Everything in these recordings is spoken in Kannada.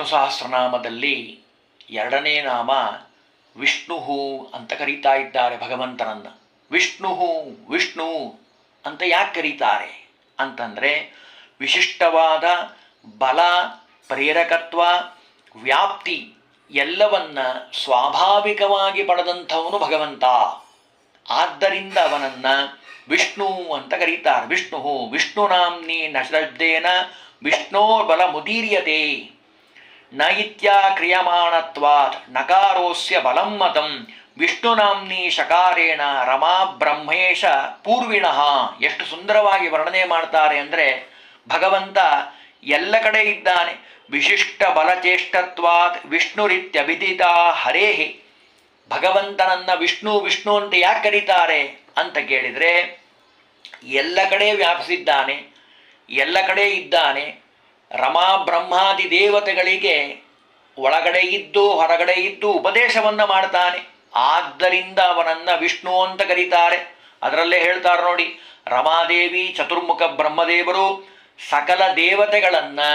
ವಿಷ್ಣು ಸಹಸ್ರನಾಮದಲ್ಲಿ ಎರಡನೇ ನಾಮ ವಿಷ್ಣು ಅಂತ ಕರೀತಾ ಇದ್ದಾರೆ ಭಗವಂತನನ್ನು. ವಿಷ್ಣು ವಿಷ್ಣು ಅಂತ ಯಾಕೆ ಕರೀತಾರೆ ಅಂತಂದರೆ, ವಿಶಿಷ್ಟವಾದ ಬಲ, ಪ್ರೇರಕತ್ವ, ವ್ಯಾಪ್ತಿ ಎಲ್ಲವನ್ನ ಸ್ವಾಭಾವಿಕವಾಗಿ ಪಡೆದಂಥವನು ಭಗವಂತ. ಆದ್ದರಿಂದ ಅವನನ್ನು ವಿಷ್ಣು ಅಂತ ಕರೀತಾರೆ. ವಿಷ್ಣು ವಿಷ್ಣುನಾಮ್ನಿ ನಶಬ್ದೇನ ವಿಷ್ಣೋ ಬಲ ಮುದೀರ್ಯತೆ ನ ಇತ್ಯಾ ಕ್ರಿಯಮಾಣತ್ವಾತ್ ನಕಾರೋಸ್ಯ ಬಲಂ ಮತಂ ವಿಷ್ಣುನಾಮ್ನಿ ಶಕಾರೇಣ ರಮಾ ಬ್ರಹ್ಮೇಶ ಪೂರ್ವಿಣಃ. ಎಷ್ಟು ಸುಂದರವಾಗಿ ವರ್ಣನೆ ಮಾಡ್ತಾರೆ ಅಂದರೆ, ಭಗವಂತ ಎಲ್ಲ ಕಡೆ ಇದ್ದಾನೆ. ವಿಶಿಷ್ಟ ಬಲಚೇಷ್ಟತ್ವಾತ್ ವಿಷ್ಣುರಿತ್ಯಭಿದಿತ ಹರೇಹಿ. ಭಗವಂತನನ್ನ ವಿಷ್ಣು ವಿಷ್ಣು ಅಂತ ಯಾಕೆ ಕರೀತಾರೆ ಅಂತ ಕೇಳಿದರೆ, ಎಲ್ಲ ಕಡೆ ವ್ಯಾಪಿಸಿದ್ದಾನೆ, ಎಲ್ಲ ಕಡೆ ಇದ್ದಾನೆ. ರಮಾ ಬ್ರಹ್ಮಾದಿ ದೇವತೆಗಳಿಗೆ ಒಳಗಡೆ ಇದ್ದು ಹೊರಗಡೆ ಇದ್ದು ಉಪದೇಶವನ್ನು ಮಾಡ್ತಾನೆ. ಆದ್ದರಿಂದ ಅವನನ್ನು ವಿಷ್ಣು ಅಂತ ಕರೀತಾರೆ. ಅದರಲ್ಲೇ ಹೇಳ್ತಾರೆ ನೋಡಿ, ರಮಾದೇವಿ ಚತುರ್ಮುಖ ಬ್ರಹ್ಮದೇವರು ಸಕಲ ದೇವತೆಗಳನ್ನು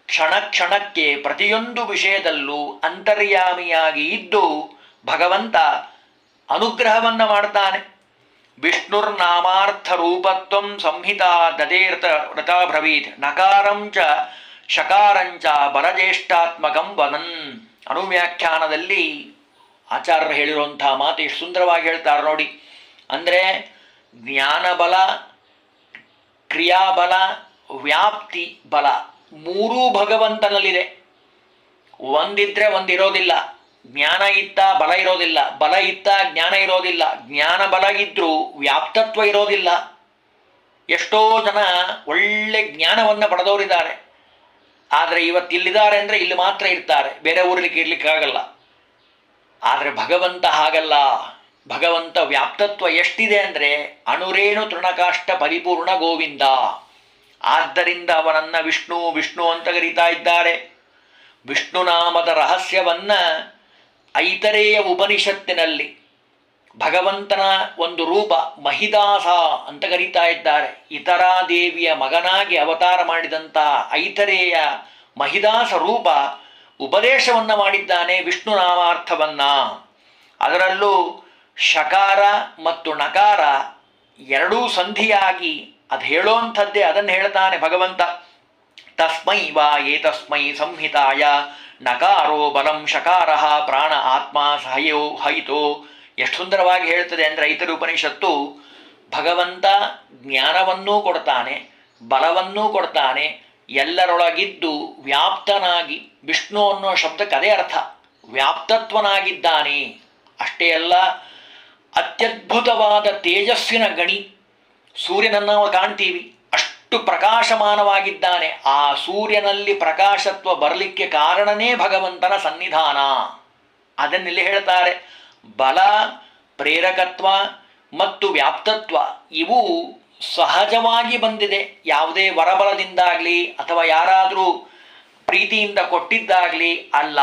ಕ್ಷಣ ಕ್ಷಣಕ್ಕೆ ಪ್ರತಿಯೊಂದು ವಿಷಯದಲ್ಲೂ ಅಂತರ್ಯಾಮಿಯಾಗಿ ಇದ್ದು ಭಗವಂತ ಅನುಗ್ರಹವನ್ನು ಮಾಡ್ತಾನೆ. ವಿಷ್ಣುರ್ನಾಮಾರ್ಥ ರೂಪತ್ವಂ ಸಂಹಿತಾ ದದೇರ್ಥ ವ್ರತ ಬ್ರವೀತ್ ನಕಾರಂಚ ಶಕಾರಂಚ ಬಲಜ್ಯೇಷ್ಠಾತ್ಮಕಂ ವದನ್. ಅನುವ್ಯಾಖ್ಯಾನದಲ್ಲಿ ಆಚಾರ್ಯರು ಹೇಳಿರುವಂಥ ಮಾತು ಎಷ್ಟು ಸುಂದರವಾಗಿ ಹೇಳ್ತಾರೆ ನೋಡಿ. ಅಂದರೆ ಜ್ಞಾನಬಲ, ಕ್ರಿಯಾಬಲ, ವ್ಯಾಪ್ತಿ ಬಲ ಮೂರೂ ಭಗವಂತನಲ್ಲಿದೆ. ಒಂದಿದ್ರೆ ಒಂದಿರೋದಿಲ್ಲ. ಜ್ಞಾನ ಇತ್ತ ಬಲ ಇರೋದಿಲ್ಲ, ಬಲ ಇತ್ತ ಜ್ಞಾನ ಇರೋದಿಲ್ಲ, ಜ್ಞಾನ ಬಲ ಇದ್ರೂ ವ್ಯಾಪ್ತತ್ವ ಇರೋದಿಲ್ಲ. ಎಷ್ಟೋ ಜನ ಒಳ್ಳೆ ಜ್ಞಾನವನ್ನು ಪಡೆದವರಿದ್ದಾರೆ, ಆದರೆ ಇವತ್ತಿಲ್ಲಿದ್ದಾರೆ ಅಂದರೆ ಇಲ್ಲಿ ಮಾತ್ರ ಇರ್ತಾರೆ, ಬೇರೆ ಊರಿಗೆ ಇರ್ಲಿಕ್ಕಾಗಲ್ಲ. ಆದರೆ ಭಗವಂತ ಹಾಗಲ್ಲ. ಭಗವಂತ ವ್ಯಾಪ್ತತ್ವ ಎಷ್ಟಿದೆ ಅಂದರೆ ಅಣುರೇಣು ತೃಣಕಾಷ್ಟ ಪರಿಪೂರ್ಣ ಗೋವಿಂದ. ಆದ್ದರಿಂದ ಅವನನ್ನು ವಿಷ್ಣು ವಿಷ್ಣು ಅಂತ ಕರೀತಾ ಇದ್ದಾರೆ. ವಿಷ್ಣುನಾಮದ ರಹಸ್ಯವನ್ನ ಐತರೇಯ ಉಪನಿಷತ್ತಿನಲ್ಲಿ ಭಗವಂತನ ಒಂದು ರೂಪ ಮಹಿದಾಸ ಅಂತ ಕರೀತಾ ಇದ್ದಾರೆ. ಇತರಾ ದೇವಿಯ ಮಗನಾಗಿ ಅವತಾರ ಮಾಡಿದಂಥ ಐತರೇಯ ಮಹಿದಾಸ ರೂಪ ಉಪದೇಶವನ್ನು ಮಾಡಿದ್ದಾನೆ ವಿಷ್ಣುನಾಮಾರ್ಥವನ್ನ. ಅದರಲ್ಲೂ ಶಕಾರ ಮತ್ತು ನಕಾರ ಎರಡೂ ಸಂಧಿಯಾಗಿ ಅದು ಹೇಳೋಂಥದ್ದೇ ಅದನ್ನು ಹೇಳ್ತಾನೆ ಭಗವಂತ. ತಸ್ಮೈ ವಾ ಏತಸ್ಮೈ ಸಂಹಿತಾಯ ನಕಾರೋ ಬಲಂ ಶಕಾರ ಪ್ರಾಣ ಆತ್ಮ ಸಹಯೋ ಹೈತೋ. ಎಷ್ಟು ಸುಂದರವಾಗಿ ಹೇಳ್ತದೆ ಅಂದರೆ ಐತರೇಯ ಉಪನಿಷತ್ತು, ಭಗವಂತ ಜ್ಞಾನವನ್ನೂ ಕೊಡ್ತಾನೆ, ಬಲವನ್ನೂ ಕೊಡ್ತಾನೆ, ಎಲ್ಲರೊಳಗಿದ್ದು ವ್ಯಾಪ್ತನಾಗಿ, ವಿಷ್ಣು ಅನ್ನೋ ಶಬ್ದಕ್ಕೆ ಅದೇ ಅರ್ಥ, ವ್ಯಾಪ್ತತ್ವನಾಗಿದ್ದಾನೆ. ಅಷ್ಟೇ ಅಲ್ಲ, ಅತ್ಯದ್ಭುತವಾದ ತೇಜಸ್ಸಿನ ಗಣಿ. ಸೂರ್ಯನನ್ನು ನಾವು ಕಾಣ್ತೀವಿ, ಅಷ್ಟು ಪ್ರಕಾಶಮಾನವಾಗಿದ್ದಾನೆ. ಆ ಸೂರ್ಯನಲ್ಲಿ ಪ್ರಕಾಶತ್ವ ಬರಲಿಕ್ಕೆ ಕಾರಣನೇ ಭಗವಂತನ ಸನ್ನಿಧಾನ. ಅದನ್ನಿಲ್ಲಿ ಹೇಳ್ತಾರೆ. ಬಲ, ಪ್ರೇರಕತ್ವ ಮತ್ತು ವ್ಯಾಪ್ತತ್ವ ಇವು ಸಹಜವಾಗಿ ಬಂದಿದೆ. ಯಾವುದೇ ವರಬಲದಿಂದಾಗಲಿ ಅಥವಾ ಯಾರಾದರೂ ಪ್ರೀತಿಯಿಂದ ಕೊಟ್ಟಿದ್ದಾಗಲಿ ಅಲ್ಲ.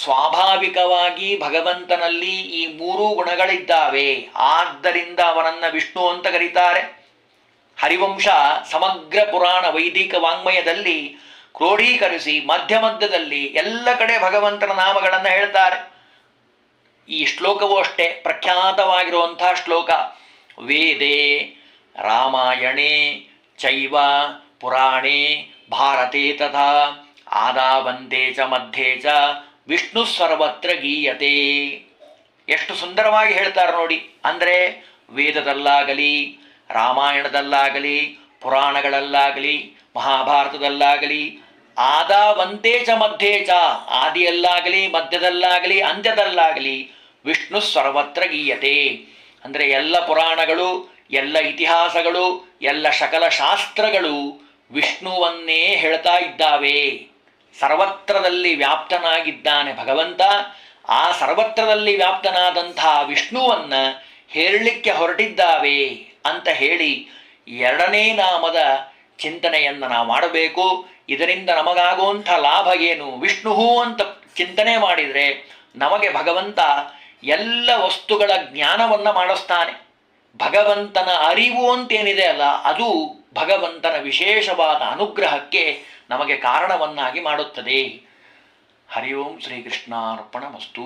ಸ್ವಾಭಾವಿಕವಾಗಿ ಭಗವಂತನಲ್ಲಿ ಈ ಮೂರೂ ಗುಣಗಳಿದ್ದಾವೆ. ಆದ್ದರಿಂದ ಅವನನ್ನು ವಿಷ್ಣು ಅಂತ ಕರೀತಾರೆ. ಹರಿವಂಶ ಸಮಗ್ರ ಪುರಾಣ ವೈದಿಕ ವಾಂಗ್ಮಯದಲ್ಲಿ ಕ್ರೋಢೀಕರಿಸಿ ಮಧ್ಯ ಮಧ್ಯದಲ್ಲಿ ಎಲ್ಲ ಕಡೆ ಭಗವಂತನ ನಾಮಗಳನ್ನು ಹೇಳ್ತಾರೆ. ಈ ಶ್ಲೋಕವೂ ಅಷ್ಟೇ ಪ್ರಖ್ಯಾತವಾಗಿರುವಂಥ ಶ್ಲೋಕ. ವೇದೇ ರಾಮಾಯಣೇ ಚೈವ ಪುರಾಣೇ ಭಾರತೆ ತಥಾ ಆದಾವಂತೆ ಚ ಮಧ್ಯೆ ಚ ವಿಷ್ಣು ಸರ್ವತ್ರ ಗೀಯತೆ. ಎಷ್ಟು ಸುಂದರವಾಗಿ ಹೇಳ್ತಾರೆ ನೋಡಿ. ಅಂದರೆ ವೇದದಲ್ಲಾಗಲಿ, ರಾಮಾಯಣದಲ್ಲಾಗಲಿ, ಪುರಾಣಗಳಲ್ಲಾಗಲಿ, ಮಹಾಭಾರತದಲ್ಲಾಗಲಿ, ಆದಾವಂತೆ ಚ ಮಧ್ಯೆ ಚ, ಆದಿಯಲ್ಲಾಗಲಿ, ಮಧ್ಯದಲ್ಲಾಗಲಿ, ಅಂತ್ಯದಲ್ಲಾಗಲಿ ವಿಷ್ಣು ಸರ್ವತ್ರ ಗೀಯತೆ. ಅಂದರೆ ಎಲ್ಲ ಪುರಾಣಗಳು, ಎಲ್ಲ ಇತಿಹಾಸಗಳು, ಎಲ್ಲ ಸಕಲ ಶಾಸ್ತ್ರಗಳು ವಿಷ್ಣುವನ್ನೇ ಹೇಳ್ತಾ ಇದ್ದಾವೆ. ಸರ್ವತ್ರದಲ್ಲಿ ವ್ಯಾಪ್ತನಾಗಿದ್ದಾನೆ ಭಗವಂತ. ಆ ಸರ್ವತ್ರದಲ್ಲಿ ವ್ಯಾಪ್ತನಾದಂಥ ವಿಷ್ಣುವನ್ನು ಹೇಳಲಿಕ್ಕೆ ಹೊರಟಿದ್ದಾವೆ ಅಂತ ಹೇಳಿ ಎರಡನೇ ನಾಮದ ಚಿಂತನೆಯನ್ನು ನಾವು ಮಾಡಬೇಕು. ಇದರಿಂದ ನಮಗಾಗುವಂಥ ಲಾಭ ಏನು? ವಿಷ್ಣು ಅಂತ ಚಿಂತನೆ ಮಾಡಿದರೆ ನಮಗೆ ಭಗವಂತ ಎಲ್ಲ ವಸ್ತುಗಳ ಜ್ಞಾನವನ್ನು ಮಾಡಿಸ್ತಾನೆ. ಭಗವಂತನ ಅರಿವು ಅಂತೇನಿದೆ ಅಲ್ಲ, ಅದು ಭಗವಂತನ ವಿಶೇಷವಾದ ಅನುಗ್ರಹಕ್ಕೆ ನಮಗೆ ಕಾರಣವನ್ನಾಗಿ ಮಾಡುತ್ತದೆ. ಹರಿ ಓಂ ಶ್ರೀಕೃಷ್ಣಾರ್ಪಣಮಸ್ತು.